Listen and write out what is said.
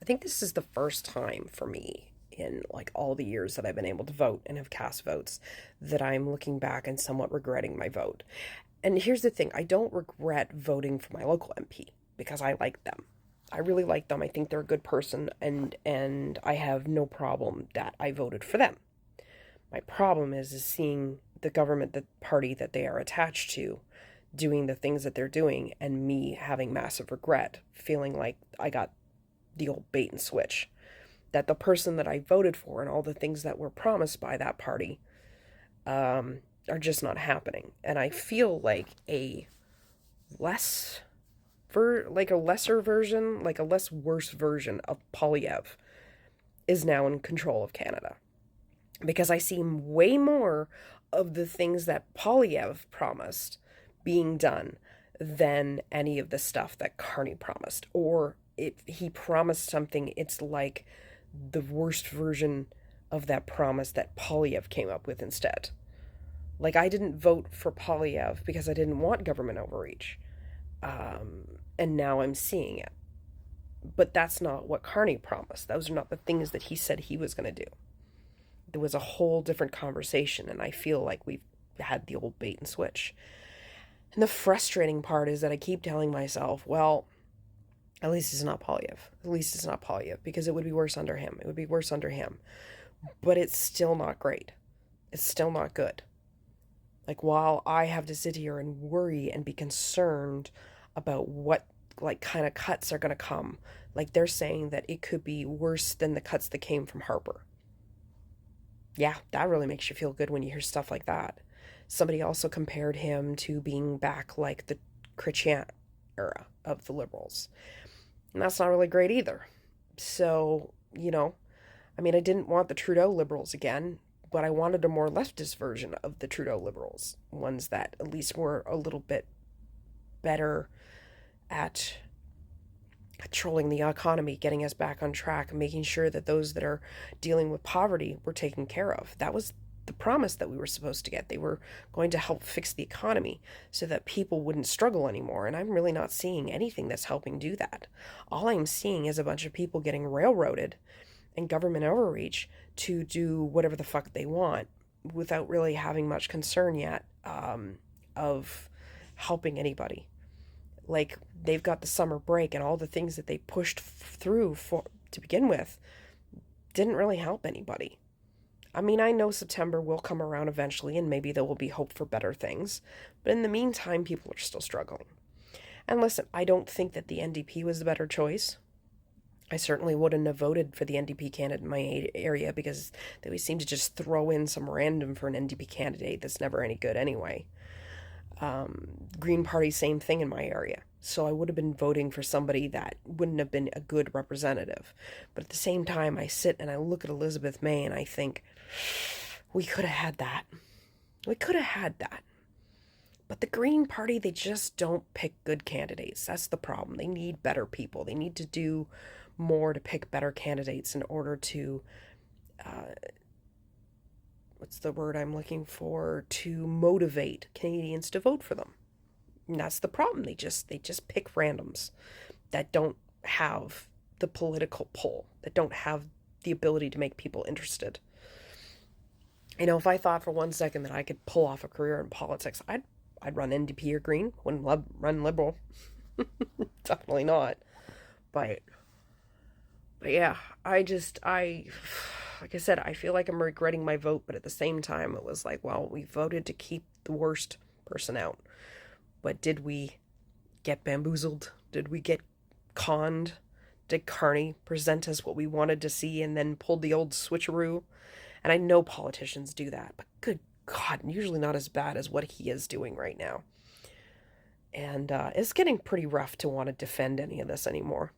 I think this is the first time for me in like all the years that I've been able to vote and have cast votes that I'm looking back and somewhat regretting my vote. And here's the thing, I don't regret voting for my local MP because I like them. I really like them. I think they're a good person and I have no problem that I voted for them. My problem is seeing the government, the party that they are attached to, doing the things that they're doing, and me having massive regret, feeling like I got the old bait and switch. That the person that I voted for and all the things that were promised by that party are just not happening. And I feel like less like a lesser version, like a less worse version of Polyev is now in control of Canada. Because I see way more of the things that Polyev promised being done than any of the stuff that Carney promised. Or if he promised something, it's like the worst version of that promise that Polyev came up with instead. Like, I didn't vote for Polyev because I didn't want government overreach. And now I'm seeing it. But that's not what Carney promised. Those are not the things that he said he was going to do. There was a whole different conversation, and I feel like we've had the old bait and switch. And the frustrating part is that I keep telling myself, well, at least it's not Polyev. At least it's not Polyev, because it would be worse under him. It would be worse under him. But it's still not great. It's still not good. Like, while I have to sit here and worry and be concerned about what, like, kind of cuts are going to come, like, they're saying that it could be worse than the cuts that came from Harper. Yeah, that really makes you feel good when you hear stuff like that. Somebody also compared him to being back like the Chrétien era of the Liberals. And that's not really great either. So, I mean, I didn't want the Trudeau Liberals again, but I wanted a more leftist version of the Trudeau Liberals. Ones that at least were a little bit better at controlling the economy, getting us back on track, making sure that those that are dealing with poverty were taken care of. That was the promise that we were supposed to get. They were going to help fix the economy so that people wouldn't struggle anymore. And I'm really not seeing anything that's helping do that. All I'm seeing is a bunch of people getting railroaded and government overreach to do whatever the fuck they want without really having much concern yet of helping anybody. Like, they've got the summer break and all the things that they pushed through for to begin with didn't really help anybody. I mean, I know September will come around eventually and maybe there will be hope for better things, but in the meantime, people are still struggling. And listen, I don't think that the NDP was the better choice. I certainly wouldn't have voted for the NDP candidate in my area because they always seem to just throw in some random for an NDP candidate that's never any good anyway. Green Party, same thing in my area. So I would have been voting for somebody that wouldn't have been a good representative. But at the same time, I sit and I look at Elizabeth May and I think, we could have had that. We could have had that. But the Green Party, they just don't pick good candidates. That's the problem. They need better people. They need to do more to pick better candidates in order to what's the word I'm looking for, to motivate Canadians to vote for them. And that's the problem. They just pick randoms that don't have the political pull, that don't have the ability to make people interested. If I thought for 1 second that I could pull off a career in politics, I'd run NDP or Green. Wouldn't run Liberal. Definitely not. But yeah, like I said, I feel like I'm regretting my vote, but at the same time, it was like, well, we voted to keep the worst person out. But did we get bamboozled? Did we get conned? Did Carney present us what we wanted to see and then pulled the old switcheroo? And I know politicians do that, but good God, usually not as bad as what he is doing right now. And it's getting pretty rough to want to defend any of this anymore.